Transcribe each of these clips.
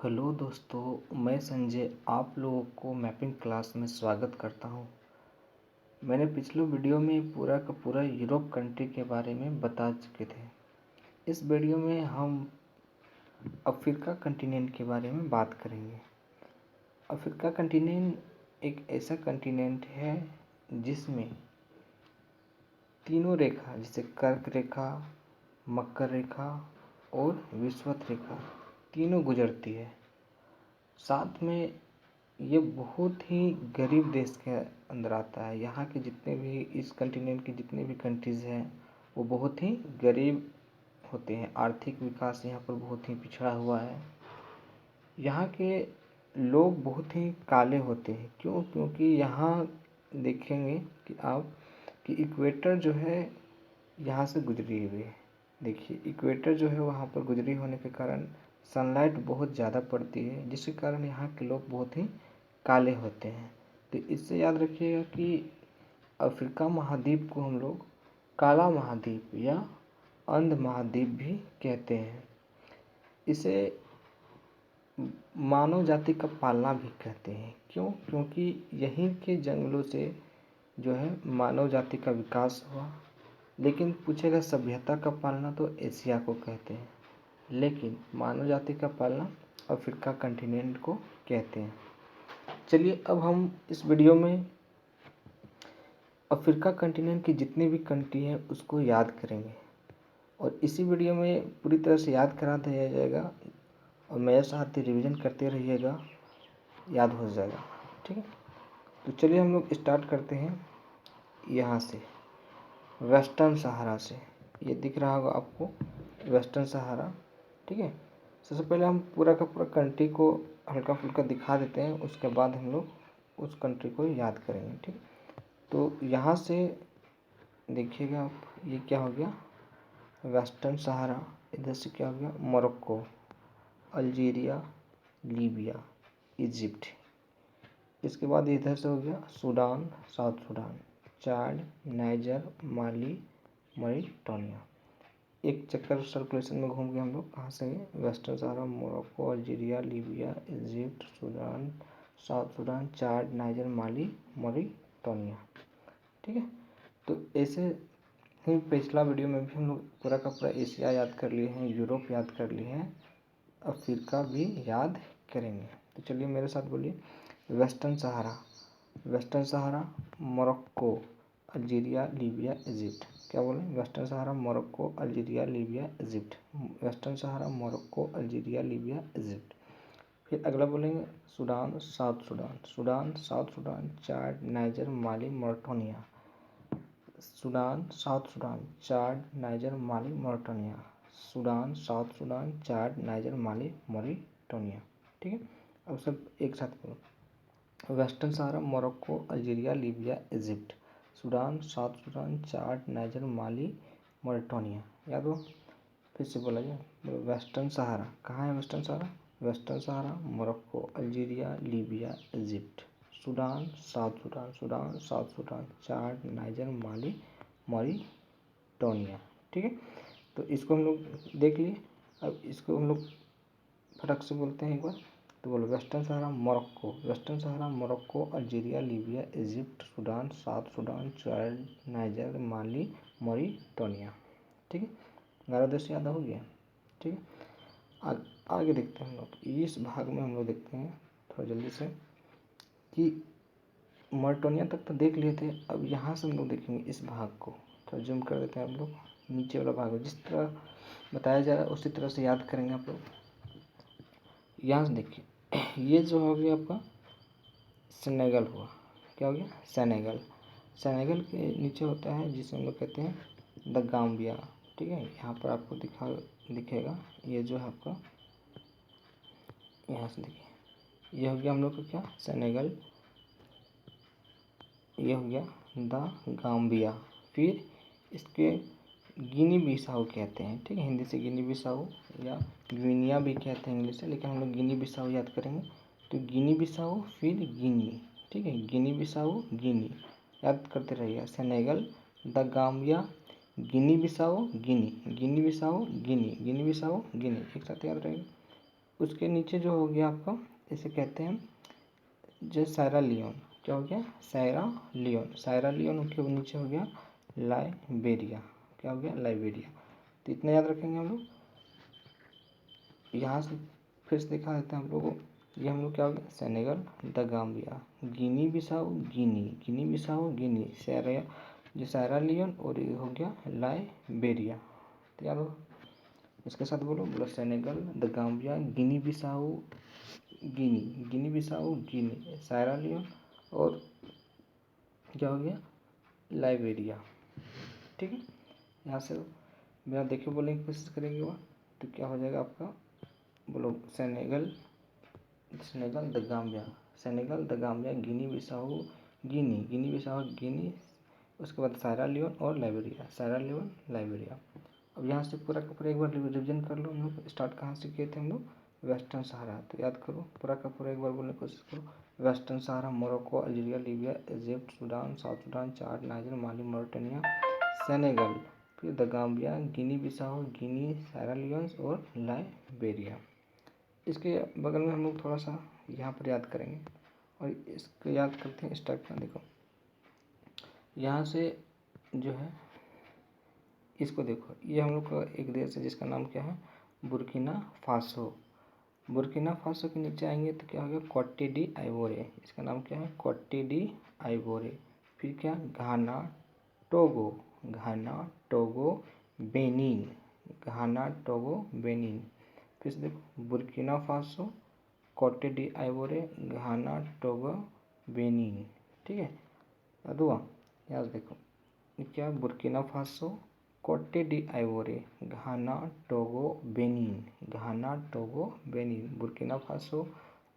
Hello दोस्तों, मैं संजय आप लोगों को मैपिंग क्लास में स्वागत करता हूं। मैंने पिछले वीडियो में पूरा का पूरा यूरोप कंट्री के बारे में बता चुके थे। इस वीडियो में हम अफ्रीका कंटिनेंट के बारे में बात करेंगे। अफ्रीका कंटिनेंट एक ऐसा कंटिनेंट है जिसमें तीनों रेखा जैसे कर्क रेखा, मकर रेखा और विषुवत रेखा तीनों गुजरती है। साथ में ये बहुत ही गरीब देश के अंदर आता है। यहाँ के जितने भी इस कंटिनेंट के जितने भी कंट्रीज़ हैं वो बहुत ही गरीब होते हैं। आर्थिक विकास यहाँ पर बहुत ही पिछड़ा हुआ है। यहाँ के लोग बहुत ही काले होते हैं। क्यों? क्योंकि यहाँ देखेंगे कि आप कि इक्वेटर जो है यहाँ से गुजरी हुई है। देखिए, इक्वेटर जो है वहाँ पर गुजरी होने के कारण सनलाइट बहुत ज़्यादा पड़ती है, जिसके कारण यहाँ के लोग बहुत ही काले होते हैं। तो इससे याद रखिएगा कि अफ्रीका महाद्वीप को हम लोग काला महाद्वीप या अंध महाद्वीप भी कहते हैं। इसे मानव जाति का पालना भी कहते हैं। क्यों? क्योंकि यहीं के जंगलों से जो है मानव जाति का विकास हुआ। लेकिन पूछेगा सभ्यता का पालना तो एशिया को कहते हैं, लेकिन मानव जाति का पालना अफ्रीका कंटिनेंट को कहते हैं। चलिए अब हम इस वीडियो में अफ्रीका कंटिनेंट की जितनी भी कंट्री हैं उसको याद करेंगे और इसी वीडियो में पूरी तरह से याद करा दिया जाएगा और मेरे साथ ही रिवीजन करते रहिएगा, याद हो जाएगा। ठीक है, तो चलिए हम लोग स्टार्ट करते हैं यहाँ से, वेस्टर्न सहारा से। ये दिख रहा होगा आपको, वेस्टर्न सहारा। ठीक है, सबसे पहले हम पूरा का पूरा कंट्री को हल्का फुल्का दिखा देते हैं, उसके बाद हम लोग उस कंट्री को याद करेंगे। ठीक, तो यहाँ से देखिएगा आप, ये क्या हो गया वेस्टर्न सहारा। इधर से क्या हो गया मोरक्को, अल्जीरिया, लीबिया, इजिप्ट। इसके बाद इधर से हो गया Sudan, South Sudan, Chad, Niger, Mali, Mauritania. एक चक्कर सर्कुलेशन में घूम गए हम लोग। कहाँ से? Western Sahara, Morocco, Algeria, Libya, Egypt, Sudan, South Sudan, Chad, Niger, Mali, Mauritania. ठीक है, तो ऐसे ही पिछला वीडियो में भी हम लोग पूरा का पूरा एशिया याद कर लिए हैं, यूरोप याद कर लिए हैं, अफ्रीका भी याद करेंगे। तो चलिए मेरे साथ बोलिए, Western Sahara. Western Sahara, Morocco, Algeria, Libya, Egypt. क्या बोले? Western Sahara, Morocco, Algeria, Libya, Egypt. Western Sahara, Morocco, Algeria, Libya, Egypt. फिर अगला बोलेंगे Sudan, South Sudan. Sudan, South Sudan, Chad, Niger, Mali, Mauritania. Sudan, South Sudan, Chad, Niger, Mali, Mauritania. Sudan, South Sudan, Chad, Niger, Mali, Mauritania. ठीक है, अब सब एक साथ बोलो, Western Sahara, Morocco, Algeria, Libya, Egypt. Sudan, South Sudan, Chad, Niger, Mali, Mauritania. याद हो? फिर से बोला जाए, वेस्टर्न सहारा। कहाँ है Western Sahara? Western Sahara, Morocco, Algeria, Libya, Egypt. Sudan, South Sudan, Sudan, South Sudan, Chad, Niger, Mali, Mauritania. ठीक है, तो इसको हम लोग देख लिए। अब इसको हम लोग फटक से बोलते हैं एक बार, तो बोलो Western Sahara, Morocco. Western Sahara, Morocco, Algeria, Libya, Egypt, Sudan, South Sudan, Chad, Niger, Mali, Mauritania. ठीक है, 11 देश याद हो गया। ठीक है, आगे देखते हैं हम लोग। इस भाग में हम लोग देखते हैं थोड़ा जल्दी से कि मॉरिटानिया तक तो देख लिए थे। अब यहाँ से हम लोग देखेंगे इस भाग को। थोड़ा जूम कर देते हैं हम लोग, नीचे वाला भाग जिस तरह बताया जा रहा है उसी तरह से याद करेंगे आप लोग। यहाँ से देखिए, ये जो हो गया आपका सेनेगल हुआ। क्या हो गया? सेनेगल। सेनेगल के नीचे होता है जिसे हम लोग कहते हैं द गाम्बिया। ठीक है, यहाँ पर आपको दिखेगा ये जो है आपका, यहाँ से देखिए, ये हो गया हम लोग का क्या सेनेगल, ये हो गया द गाम्बिया। फिर इसके गिनी बिसाऊ कहते हैं। ठीक है, हिंदी से गिनी बिसाऊ या ग्विनिया भी कहते हैं इंग्लिश से, लेकिन हम लोग गिनी बिसाऊ याद करेंगे। तो गिनी बिसाऊ, फिर गिनी। ठीक है, गिनी बिसाऊ, गिनी याद करते रहिए। Senegal, the Gambia, Guinea Bissau, Guinea, Guinea Bissau, Guinea, Guinea Bissau, गिनी, एक साथ याद रहेगा। उसके नीचे जो हो गया आपका, इसे कहते हैं जो सायरा लियोन, क्या हो गया, सायरा लियोन। सायरा लियोन के नीचे हो गया लाइबेरिया, क्या हो गया, लाइबेरिया। तो इतना याद रखेंगे हम लोग। यहाँ से फिर से दिखा देते हैं हम लोगों को। ये हम लोग क्या हो गया, Senegal, the Gambia, Guinea Bissau Guinea, Guinea Bissau Guinea, सैरा जो सायरा लियोन, और ये हो गया लाइबेरिया। तो याद हो, इसके साथ बोलो, Senegal, the Gambia, Guinea Bissau Guinea, Guinea Bissau Guinea, Sierra Leone, और क्या हो गया, लाइबेरिया। ठीक है, यहाँ से बिना देखे बोलने की कोशिश करेंगे वह, तो क्या हो जाएगा आपका, बोलो Senegal, Senegal the Gambia, Senegal the Gambia, Guinea Bissau Guinea, Guinea Bissau Guinea, उसके बाद सायरा लियोन और लाइबेरिया, सायरा लियोन लाइबेरिया। अब यहाँ से पूरा का पूरा एक बार रिविजन कर लो। हम लोग स्टार्ट कहाँ से किए थे हम लोग, वेस्टर्न सहारा। तो याद करो पूरा का पूरा एक बार बोलने की कोशिश करो। Western Sahara, Morocco, Algeria, Libya, Egypt, Sudan, South Sudan, Chad, Niger, Mali, Mauritania, Senegal, फिर the Gambia, Guinea Bissau Guinea, Sierra Leones और लाइबेरिया। इसके बगल में हम लोग थोड़ा सा यहाँ पर याद करेंगे, और इसको याद करते हैं स्टार्ट का। देखो यहाँ से जो है, इसको देखो, ये हम लोग का एक देश है जिसका नाम क्या है, बुर्किना फासो। बुर्किना फासो के नीचे आएंगे तो क्या हो गया, कोटे डी आइवोरे, इसका नाम क्या है, कोटे डी आइवोरे। फिर क्या, घाना, टोगो, घाना, टोगो, बेनिन, घाना, टोगो, बेनिन। फिर से देखो, Burkina Faso, Cote d'Ivoire, Ghana, Togo, Benin. ठीक है, याद हुआ। याद देखो क्या, Burkina Faso, Cote d'Ivoire, Ghana, Togo, Benin, घाना, Togo, Benin, Burkina Faso,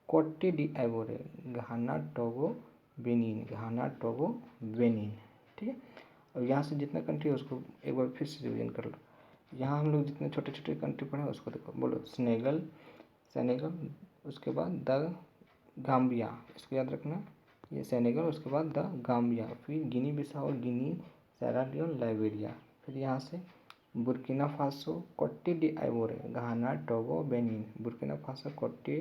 Cote d'Ivoire, Ghana, Togo, Benin, घाना, टोगो, बेनिन। ठीक है, और यहाँ से जितना कंट्री है उसको एक बार फिर से रिवीजन कर लो। यहाँ हम लोग जितने छोटे छोटे कंट्री पढ़े उसको देखो। बोलो सेनेगल, सेनेगल, उसके बाद द गाम्बिया, इसको याद रखना, ये सेनेगल, उसके बाद द गाम्बिया, फिर गिनी बिसाओ गिनी, सैरा लियोन, लाइबेरिया। फिर यहाँ से Burkina Faso, Cote d'Ivoire, Ghana, Togo, Benin, Burkina Faso, Cote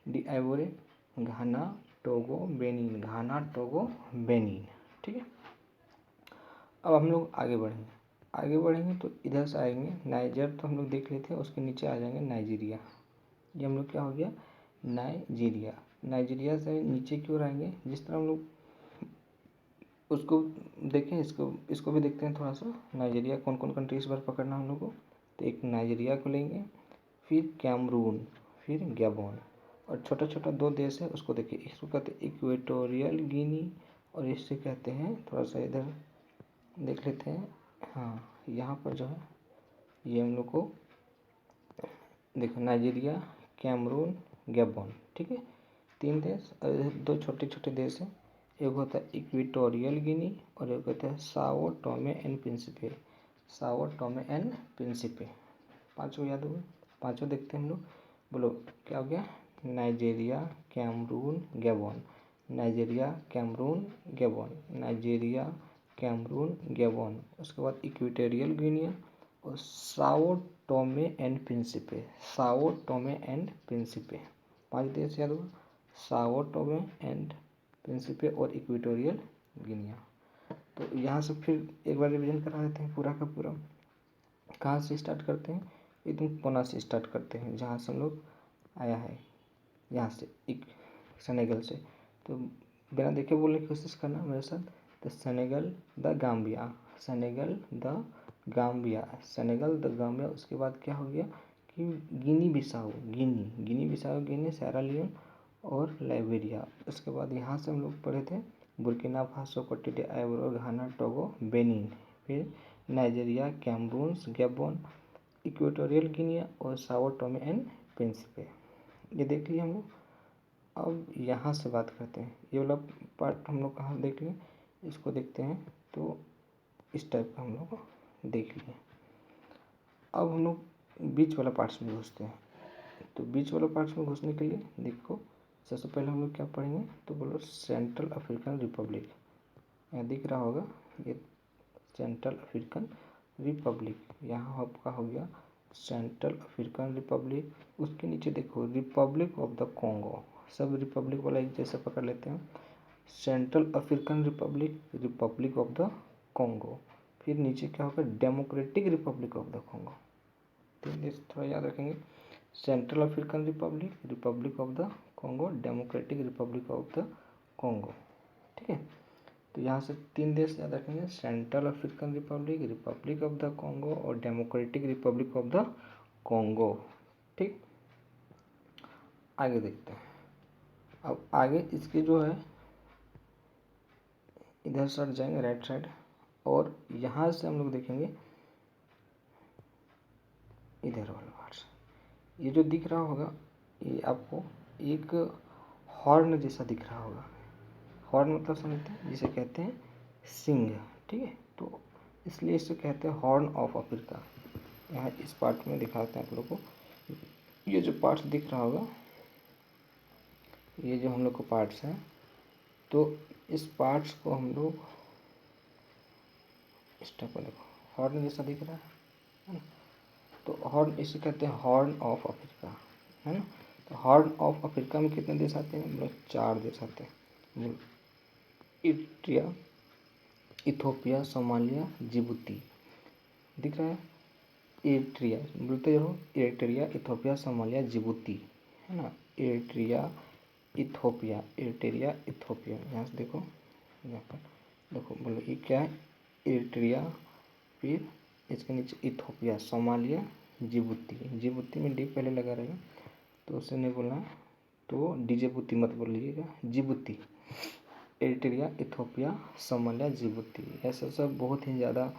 d'Ivoire, Ghana, Togo, Benin, घाना, टोगो, बेनिन। ठीक है, अब हम लोग आगे बढ़ेंगे। आगे बढ़ेंगे तो इधर से आएंगे, नाइजर तो हम लोग देख लेते हैं, उसके नीचे आ जाएंगे नाइजीरिया। ये हम लोग क्या हो गया, नाइजीरिया। नाइजीरिया से नीचे की ओर आएंगे, जिस तरह हम लोग उसको देखें, इसको भी देखते हैं थोड़ा सा। नाइजीरिया कौन कौन कंट्री इस बार पकड़ना हम लोग को, तो एक नाइजीरिया को लेंगे, फिर कैमरून, फिर गैबोन, और छोटा छोटा दो देश है उसको देखिए। इसको कहते हैं इक्वेटोरियल गिनी, और इससे कहते हैं, थोड़ा सा इधर देख लेते हैं। हाँ, यहाँ पर जो है ये हम लोग को देखो, नाइजीरिया, कैमरून, गैबोन। ठीक है, तीन देश, दो छोटे छोटे देश हैं। एक होता है इक्वेटोरियल गिनी, और एक होता है Sao Tome and Principe, Sao Tome and Principe. पाँचों याद हुए, पाँचों देखते हैं हम लोग। बोलो क्या हो गया, Nigeria, Cameroon, Gabon, Nigeria, Cameroon, Gabon, Nigeria, Cameroon, Gabon, उसके बाद इक्वेटोरियल गिनी और Sao Tome and Principe, Sao Tome and Principe. पांच देश याद हुआ, साओ टोमे एंड प्रिंसिपे और इक्वेटोरियल गिनिया। तो यहाँ से फिर एक बार रिवीजन करा देते हैं पूरा का पूरा। कहाँ से स्टार्ट करते हैं, एकदम कोना से स्टार्ट करते हैं, जहाँ से हम लोग आया है, यहाँ से एक सेनेगल से। तो बिना देखे बोलने की कोशिश करना मेरे साथ। तो Senegal the Gambia, Senegal the Gambia, Senegal the Gambia. उसके बाद क्या हो गया कि Guinea Bissau, Guinea, Guinea Bissau Guinea, Sierra Leone और लाइबेरिया। उसके बाद यहाँ से हम लोग पढ़े थे Burkina Faso, Cote d'Ivoire, Ghana, Togo, Benin, फिर Nigeria, Cameroon, Gabon, Equatorial Guinea और साओ टोमे एंड प्रिंसिपे। ये देख लिए हम लोग। अब यहाँ से बात करते हैं, ये वाला पार्ट हम लोग कहाँ देख लिए, इसको देखते हैं। तो इस टाइप का हम लोग देख लिए। अब हम लोग बीच वाला पार्ट्स में घुसते हैं। तो बीच वाला पार्ट्स में घुसने के लिए देखो, सबसे पहले हम लोग क्या पढ़ेंगे, तो बोलो सेंट्रल अफ्रीकन रिपब्लिक। यहाँ दिख रहा होगा ये सेंट्रल अफ्रीकन रिपब्लिक। यहाँ आपका हो गया सेंट्रल अफ्रीकन रिपब्लिक, उसके नीचे देखो रिपब्लिक ऑफ द कॉन्गो, सब रिपब्लिक वाला एक जैसे पकड़ लेते हैं। Central African Republic, Republic of the Congo, फिर नीचे क्या होगा democratic Republic of the Congo. तीन देश थोड़ा याद रखेंगे, central African Republic, Republic of the Congo, democratic Republic of the Congo. ठीक है, तो यहाँ से तीन देश याद रखेंगे, central African Republic, Republic of the Congo और Democratic Republic of the Congo. ठीक, आगे देखते हैं। अब आगे इसके जो है इधर सट जाएंगे राइट साइड, और यहाँ से हम लोग देखेंगे इधर वाला पार्ट। ये जो दिख रहा होगा ये आपको एक हॉर्न जैसा दिख रहा होगा। हॉर्न मतलब समझते हैं, जिसे कहते हैं सिंग। ठीक है, तो इसलिए इसे कहते हैं हॉर्न ऑफ अफ्रीका। यहाँ इस पार्ट में दिखाते हैं आप लोग को, ये जो पार्ट्स दिख रहा होगा, ये जो हम लोग को पार्ट्स हैं, तो इस पार्ट्स को हम लोग इस टाइप का देखो हॉर्न जैसा दिख रहा है ना, तो हॉर्न इसे कहते हैं हॉर्न ऑफ अफ्रीका, है ना। तो हॉर्न ऑफ अफ्रीका में कितने देश आते हैं, मतलब 4 देश आते हैं, इरिट्रिया, इथोपिया, सोमालिया, जिबूती। दिख रहा है इरिट्रिया, बोलते रहो इरिट्रिया, इथोपिया, सोमालिया, जिबूती, है ना। इरिट्रिया, इथोपिया, इरिट्रिया, इथोपिया, यहाँ से देखो, यहाँ पर देखो, बोलो ये क्या है, इरिट्रिया, फिर इसके नीचे इथोपिया, सोमालिया, जिबूती। जिबूती में डी पहले लगा रहेगा, तो उसे नहीं बोलना, तो डिजेबूती मत बोलिएगा, Djibouti. Eritrea, Ethiopia, Somalia, Djibouti, ऐसा सब बहुत ही ज़्यादा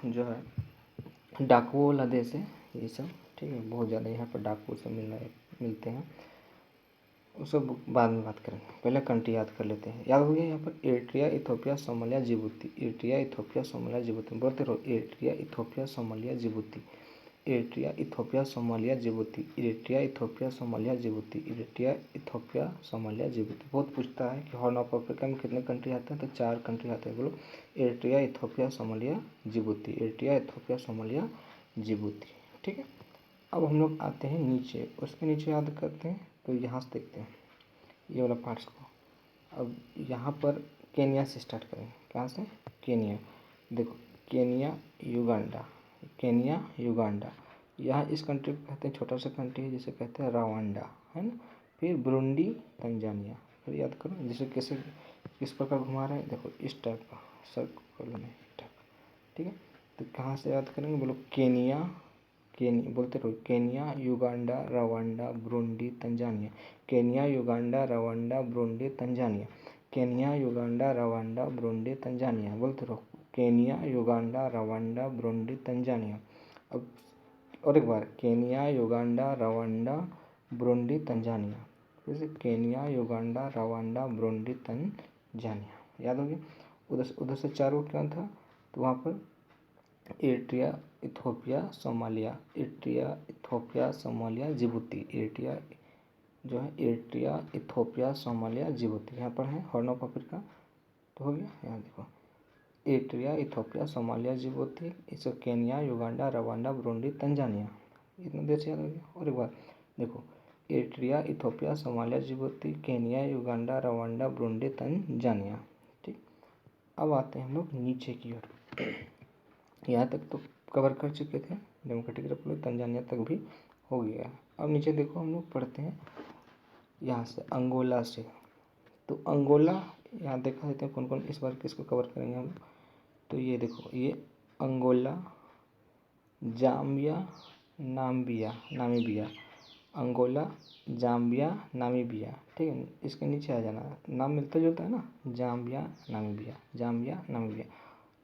जो है डाकुओं वाला देश है ये सब। ठीक है, बहुत ज़्यादा यहाँ पर डाकू से मिलते हैं, वो सब बाद में बात करेंगे, पहले कंट्री याद कर लेते हैं। याद हो गया यहाँ पर Eritrea, Ethiopia, Somalia, Djibouti. Eritrea, Ethiopia, Somalia, Djibouti, बोलते रहो Eritrea, Ethiopia, Somalia, Djibouti. Eritrea, Ethiopia, Somalia, Djibouti. Eritrea, Ethiopia, Somalia, Djibouti. Eritrea, Ethiopia, Somalia, Djibouti. बहुत पूछता है कि हॉर्न ऑफ अफ्रीका में कितने कंट्री आते हैं, तो 4 कंट्री आते हैं, बोलो Eritrea, Ethiopia, Somalia, Djibouti. Eritrea, Ethiopia, Somalia, Djibouti. ठीक है, अब हम लोग आते हैं नीचे, उसके नीचे याद करते हैं, तो यहाँ से देखते हैं ये वाला पार्ट्स को। अब यहाँ पर केनिया से स्टार्ट करेंगे, कहाँ से, केनिया। देखो केनिया, युगांडा, केनिया, युगांडा। यहाँ इस कंट्री को कहते हैं, छोटा सा कंट्री है जिसे कहते हैं रवांडा, है ना। फिर बुरुंडी, तंजानिया। फिर याद करो जिसे कैसे किस प्रकार घुमा रहे हैं, देखो इस टाइप का सर्कल में टाइप। ठीक है, तो कहाँ से याद करेंगे, बोलो केनिया, केनिया बोलते रहो, Kenya, Uganda, Rwanda, Burundi, Tanzania. Kenya, Uganda, Rwanda, Burundi, Tanzania. Kenya, Uganda, Rwanda, Burundi, Tanzania, बोलते रहो Kenya, Uganda, Rwanda, Burundi, Tanzania. अब और एक बार, Kenya, Uganda, Rwanda, Burundi, Tanzania. फिर से Kenya, Uganda, Rwanda, Burundi, Tanzania. याद हो गया। उधर से 4 क्या था, तो वहाँ पर Eritrea, Ethiopia, Somalia. Eritrea, Ethiopia, Somalia, Djibouti. Eritrea जो है एरिट्रिया, इथोपिया, सोमालिया, जिबूती, यहाँ पर है हॉर्न ऑफ अफ्रीका। तो हो गया, यहाँ देखो एरिट्रिया, इथोपिया, सोमालिया, जिबूती, इसे Kenya, Uganda, Rwanda, Burundi, Tanzania. इतना देश याद हो गया। और एक बार देखो Eritrea, Ethiopia, Somalia, Djibouti, Kenya, Uganda, Rwanda, Burundi, Tanzania. ठीक, अब आते हैं हम लोग नीचे की ओर। यहाँ तक तो कवर कर चुके थे, डेमोक्रेटिक रिपब्लिक, तंजानिया तक भी हो गया। अब नीचे देखो हम लोग पढ़ते हैं यहाँ से अंगोला से। तो अंगोला यहाँ देखा देते हैं कौन कौन इस बार किसको कवर करेंगे हम। तो ये देखो ये Angola, Zambia, Namibia. Angola, Zambia, Namibia. ठीक है, इसके नीचे आ जाना, नाम मिलता जुलता है ना, जाम्बिया, नामीबिया, जाम्बिया, नामीबिया।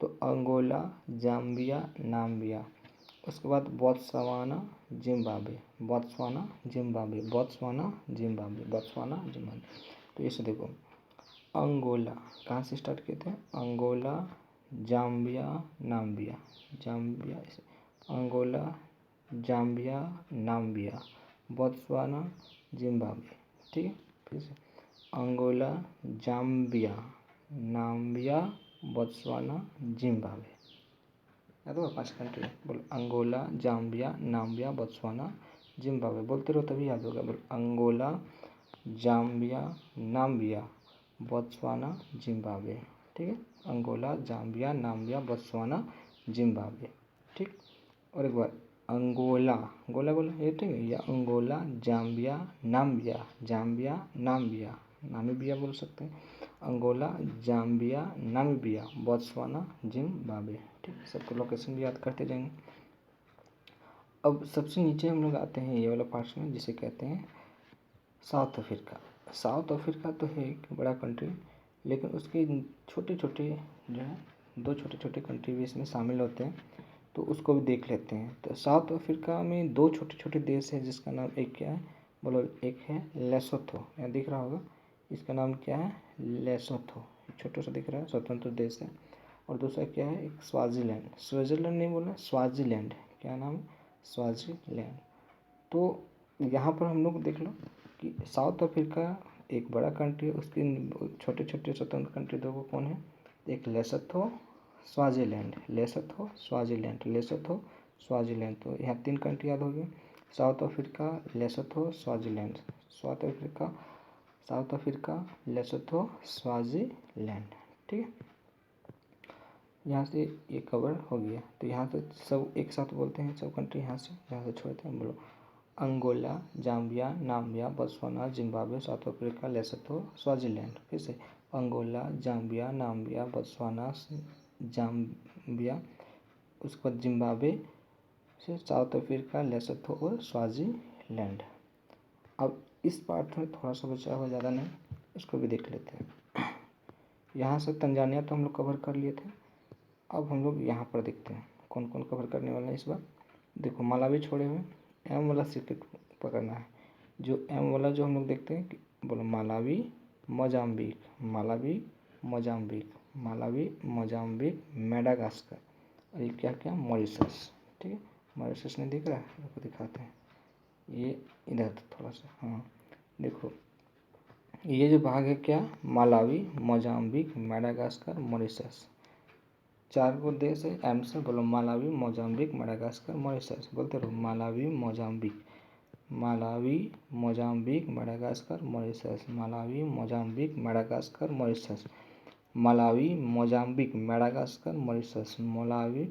तो अंगोला, जाम्बिया, नामीबिया। उसके बाद Botswana, Zimbabwe, Botswana, Zimbabwe, Botswana, Zimbabwe, Botswana, Zimbabwe. तो इसे देखो अंगोला कहाँ से स्टार्ट किए थे, Angola, Zambia, Namibia, Zambia, Angola, Zambia, Namibia, Botswana, Zimbabwe. ठीक है, फिर से Angola, Zambia, Namibia, Botswana, Zimbabwe. याद होगा 5 कंट्री। बोलो Angola, Zambia, Namibia, Botswana, Zimbabwe. बोलते रहो तभी याद होगा। बोलो Angola, Zambia, Namibia, Botswana, Zimbabwe. ठीक है, Angola, Zambia, Namibia, Botswana, Zimbabwe. ठीक, और एक बार अंगोला, गोला गोला ये ठीक है, या Angola, Zambia, Namibia, Zambia, Namibia, Namibia बोल सकते हैं। Angola, Zambia, Namibia, Botswana, Zimbabwe. ठीक, सबको लोकेशन भी याद करते जाएंगे। अब सबसे नीचे हम लोग आते हैं ये वाला पार्ट में, जिसे कहते हैं साउथ अफ्रीका। साउथ अफ्रीका तो है एक बड़ा कंट्री, लेकिन उसके छोटे छोटे जो है 2 छोटे छोटे कंट्री भी इसमें शामिल होते हैं, तो उसको भी देख लेते हैं। तो साउथ अफ्रीका में 2 छोटे छोटे देश है, जिसका नाम एक क्या है, बोलो, एक है लेसोथो, यहाँ दिख रहा होगा, इसका नाम क्या है, लेसोथो, छोटा सा दिख रहा है, स्वतंत्र देश है। और दूसरा क्या है, एक स्वाजीलैंड, स्विट्जरलैंड नहीं बोलना, स्वाजीलैंड, क्या नाम है, स्वाजीलैंड। तो यहाँ पर हम लोग देख लो कि साउथ अफ्रीका एक बड़ा कंट्री है, उसके छोटे छोटे स्वतंत्र कंट्री 2 कौन है, एक Lesotho, Swaziland, Lesotho, Swaziland, Lesotho, Swaziland. तो यहाँ 3 कंट्री याद हो गई, south Africa, Lesotho, Swaziland, south Africa, south Africa, Lesotho, Swaziland. ठीक है, यहाँ से ये कवर हो गया। तो यहाँ से सब एक साथ बोलते हैं, सब कंट्री यहाँ से छोड़ते हैं। बोलो Angola, Zambia, Namibia, Botswana, Zimbabwe, South Africa, Lesotho, Swaziland. फिर से Angola, Zambia, Namibia, Botswana, Zambia, उसके बाद जिम्बाब्वे, फिर साउथ अफ्रीका, लेसोथो और स्वाजीलैंड। अब इस पार्ट में थोड़ा सा बचा हुआ, ज़्यादा नहीं, इसको भी देख लेते हैं। यहाँ से तंजानिया तो हम लोग कवर कर लिए थे। अब हम लोग यहाँ पर देखते हैं कौन कौन कवर करने वाला है इस बार। देखो मालावी छोड़े हुए, एम वाला सिर्फ पकड़ना है। जो एम वाला जो हम लोग देखते हैं, बोलो Malawi, Mozambique, Malawi, Mozambique, Malawi, Mozambique, Madagascar, और ये क्या क्या, मॉरिशस। ठीक है, मॉरिशस नहीं दिख रहा है, आपको दिखाते हैं, ये इधर थोड़ा सा, हाँ देखो, ये जो भाग है क्या, मालावी, मोजाम्बिक, मेडागास्कर, मॉरिशस, 4 को देश है एम से। बोलो मालावी, मोजाम्बिक, मेडागास्कर, मॉरिशस। बोलते रहो Malawi, Mozambique, Malawi, Mozambique, Madagascar, Mauritius, Malawi, Mozambique, Madagascar, Mauritius, Malawi, Mozambique, Madagascar, Mauritius, Malawi,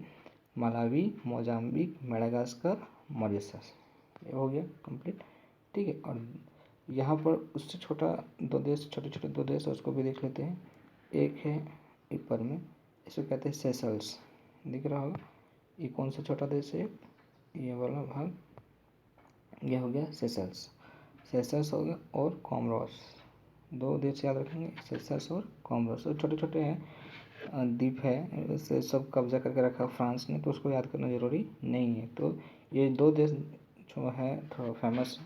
Mozambique, Madagascar, Mauritius. ये हो गया कंप्लीट। ठीक है, और यहाँ पर उससे छोटा 2 देश, छोटे छोटे 2 देश, उसको भी देख लेते हैं। एक है ऊपर में, इसको कहते हैं सेशल्स, दिख रहा होगा, ये कौन सा छोटा देश है, ये वाला भाग, ये हो गया सेशल्स, सेशल्स हो गया, और कॉमरोस, 2 देश याद रखेंगे, सेशल्स और कॉमरोस। तो छोटे छोटे हैं, द्वीप है, इससे सब कब्जा करके रखा फ्रांस ने, तो उसको याद करना ज़रूरी नहीं है। तो ये 2 देश जो है थोड़ा फेमस,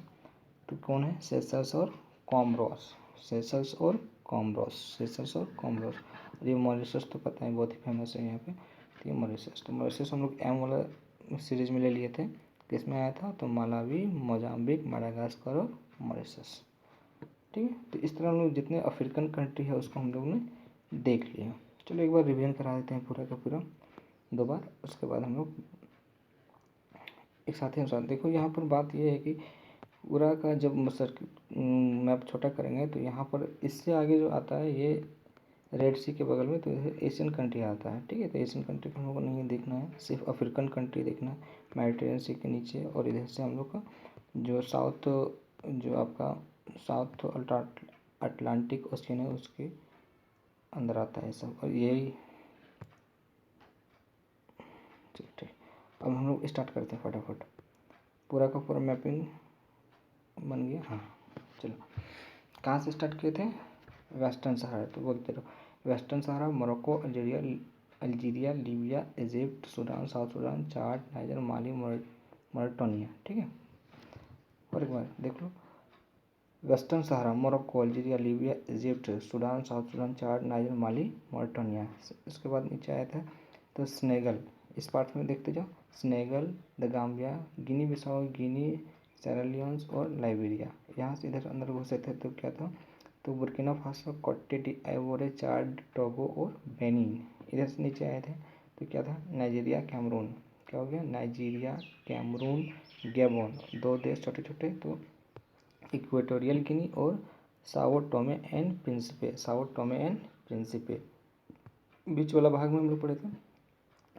तो कौन है, सेशल्स और कॉमरोस, सेशल्स और कॉमरोस, सेशल्स और कॉमरोस। और ये मॉरिशस तो पता है, बहुत ही फेमस है यहाँ पे, तो ये मॉरिशस। तो मॉरिशस हम लोग एम वाला सीरीज में ले लिए थे, किसमें आया था, तो मालावी, मोजाम्बिक, मेडागास्कर और मॉरिशस। ठीक है, तो इस तरह हम लोग जितने अफ्रीकन कंट्री है उसको हम लोग ने देख लिया। चलो एक बार रिवीजन करा देते हैं पूरा का पूरा 2 बार, उसके बाद हम लोग एक साथ ही देखो। यहाँ पर बात ये है कि पूरा का जब मैप छोटा करेंगे, तो यहाँ पर इससे आगे जो आता है ये रेड सी के बगल में, तो एशियन कंट्री आता है। ठीक है, तो एशियन कंट्री को हम लोग को नहीं देखना है, सिर्फ अफ्रीकन कंट्री देखना है, मेडिटेरियन सी के नीचे। और इधर से हम लोग का जो साउथ, जो आपका साउथ अटलांटिक ओशियन है, उसके अंदर आता है सब। और यही ठीक। अब हम लोग स्टार्ट करते हैं फटाफट, पूरा का पूरा मैपिंग बन गया। हाँ चलो, कहाँ से स्टार्ट किए थे, वेस्टर्न सहारा। तो बोलते रहो Western Sahara, Morocco, Algeria, Libya, Egypt, Sudan, South Sudan, Chad, Niger, Mali, Mauritania. ठीक है, और एक बार देख लो, Western Sahara, Morocco, Algeria, Libya, Egypt, Sudan, South Sudan, Chad, Niger, Mali, Mauritania. इसके बाद नीचे आया था तो सेनेगल, इस पार्ट में देखते जाओ, Senegal, the Gambia, Guinea Bissau, Guinea, Sierra Leones और लाइबेरिया। यहाँ से इधर अंदर घुसे थे तो क्या था, तो बुर्किना फासो, कोटे डी आइवोरे, चाड, टोगो और बेनिन। इधर से नीचे आए थे तो क्या था, नाइजीरिया कैमरून, क्या हो गया, नाइजीरिया कैमरून गैबोन, 2 देश छोटे छोटे, तो इक्वेटोरियल गिनी और Sao Tome and Principe, Sao Tome and Principe. बीच वाला भाग में हम लोग पढ़े थे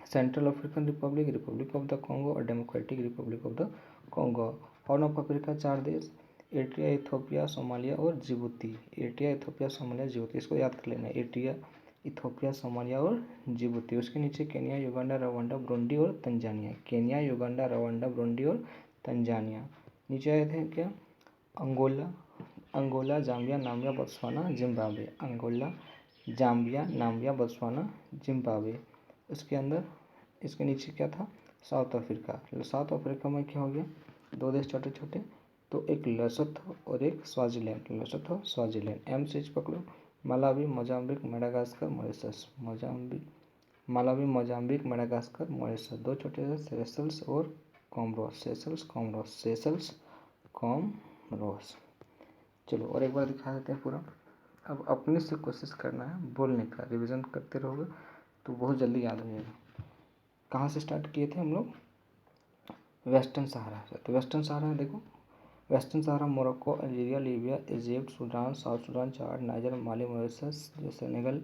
Central African Republic, Republic of the Congo और Democratic Republic of the Congo. Horn of Africa 4 देश, एरिट्रिया, इथोपिया, सोमालिया और Djibouti. Eritrea, Ethiopia, Somalia, Djibouti, इसको याद कर लेना, एरिट्रिया, इथोपिया, सोमालिया और जिबूती। उसके नीचे केन्या, युगांडा, रवांडा, ब्रुंडी और Tanzania. Kenya, Uganda, Rwanda, Burundi और तंजानिया। नीचे आए थे क्या, Angola, Angola, Zambia, Namibia, Botswana, Zimbabwe. Angola, Zambia, Namibia, Botswana, Zimbabwe. उसके अंदर इसके नीचे क्या था, साउथ अफ्रीका। साउथ अफ्रीका में क्या हो गया, 2 देश छोटे छोटे, तो एक लेसोथो और एक स्वाजीलैंड। Lesotho, Swaziland. एम से पकड़ो, Malawi, Mozambique, Madagascar, Mauritius. Malawi, Mozambique, Madagascar, Mauritius. 2 छोटे से सेशल्स और कॉमरोस। Seychelles, कॉमरोस, Seychelles, कॉमरोस। चलो और एक बार दिखा देते हैं पूरा। अब अपने से कोशिश करना है बोलने का, रिवीजन करते रहोगे तो बहुत जल्दी याद हो जाएगा। कहाँ से स्टार्ट किए थे हम लोग, वेस्टर्न सहारा से। तो वेस्टर्न सहारा देखो, western Sahara Morocco, Algeria, Libya, Egypt, Sudan, South Sudan, Chad, Niger, Mali, Mauritius, Senegal,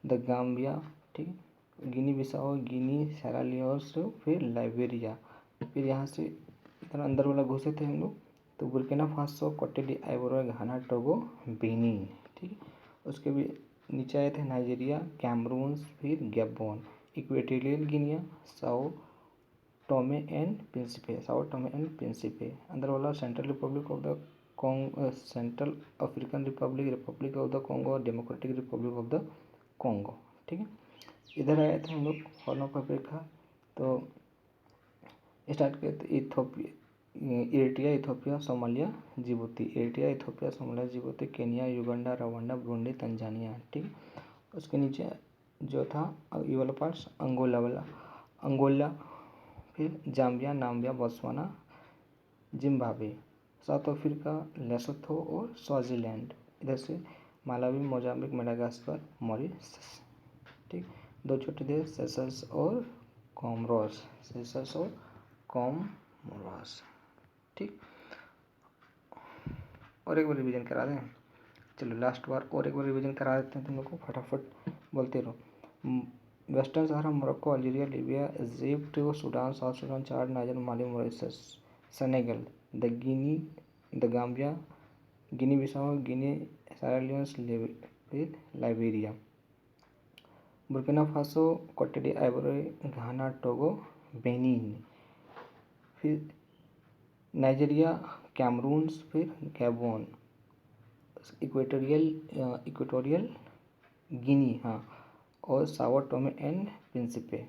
the Gambia, ठीक है, गिनी बिसाओ, गिनी, सेरालियोस, फिर लाइबेरिया। फिर यहाँ से इतना अंदर वाला घुसे थे हम लोग, तो Burkina Faso, Cote d Ivoire, Ghana, Togo, Benin, ठीक है। उसके भी नीचे आए थे नाइजीरिया, कैमरून, फिर Gabon, Equatorial Guinea, Sao Tome and Principe, Sao Tome and Principe. अंदर वाला Central Republic of the Central African Republic, Republic of the Congo और Democratic Republic of the Congo, ठीक है। इधर आए थे हम लोग हॉर्न ऑफ अफ्रीका, तो स्टार्ट किए थे Ethiopia, Eritrea, Ethiopia, Somalia, Djibouti. Eritrea, Ethiopia, Somalia, Djibouti, Kenya, Uganda, Rwanda, Burundi, Tanzania, ठीक है। उसके नीचे जो था ये वाला पार्ट्स, अंगोला वाला, अंगोला, फिर Zambia, Namibia, Botswana, Zimbabwe. South Africa, Lesotho और स्वाजीलैंड। इधर से मालावी, मोजाम्बिक, मेडागास्कर, मॉरिशस, ठीक। 2 छोटे देश, सेशल्स और कॉमरोस, सेशल्स और कॉमरोस, ठीक। और एक बार रिवीजन करा दें, चलो लास्ट बार और एक बार रिवीजन करा देते हैं तुम लोग को, फटाफट बोलते रहो। Western Sahara, Morocco, Algeria, Libya, Egypt, Sudan, South Sudan, Chad, Niger, Mali, Mauritius, Senegal, the Guinea, the Gambia, Guinea Bissau, Guinea, Sierra Leone, फिर Liberia, Burkina Faso, Cote d Ivoire, Ghana, Togo, Benin, फिर Nigeria, Cameroon, फिर Gabon, Equatorial Guinea, हाँ, और Sao Tome and Principe.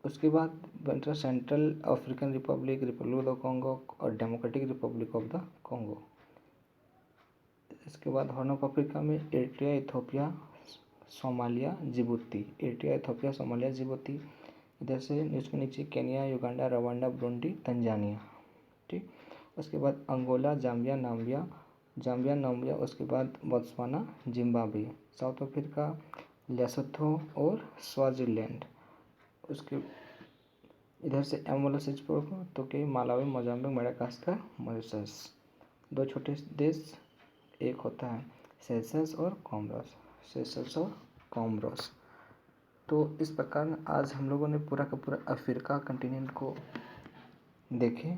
उसके बाद बनता Central African Republic, Republic of the Congo और Democratic Republic of the Congo. इसके बाद हॉर्न ऑफ अफ्रीका में Eritrea, Ethiopia, Somalia, Djibouti. Eritrea, Ethiopia, Somalia, Djibouti. इधर से इसके नीचे Kenya, Uganda, Rwanda, Burundi, Tanzania, ठीक। उसके बाद अंगोला, जाम्बिया, नाम्बिया, उसके बाद Botswana, Zimbabwe. South Africa, Lesotho और स्वाजीलैंड। उसके इधर से एम वाला स्विच पढ़ो तो कि मालावी, मोजाम्बिक, मेडागास्कर, मॉरिशस। 2 छोटे देश, एक होता है सेशल्स और कॉमरोस, सेशल्स और कॉमरोस। तो इस प्रकार आज हम लोगों ने पूरा का पूरा अफ्रीका कंटिनेंट को देखे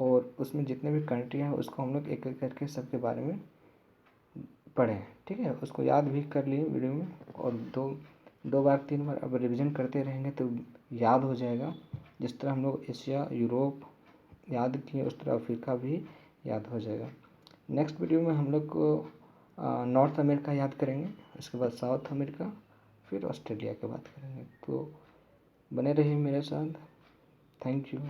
और उसमें जितने भी कंट्री हैं उसको हम लोग एक एक करके सबके बारे में पढ़ें, ठीक है। उसको याद भी कर लिए वीडियो में, और 2 बार 3 बार अब रिवीजन करते रहेंगे तो याद हो जाएगा। जिस तरह हम लोग एशिया, यूरोप याद किए उस तरह अफ्रीका भी याद हो जाएगा। नेक्स्ट वीडियो में हम लोग को नॉर्थ अमेरिका याद करेंगे, उसके बाद साउथ अमेरिका, फिर ऑस्ट्रेलिया की बात करेंगे। तो बने रहिए मेरे साथ, थैंक यू।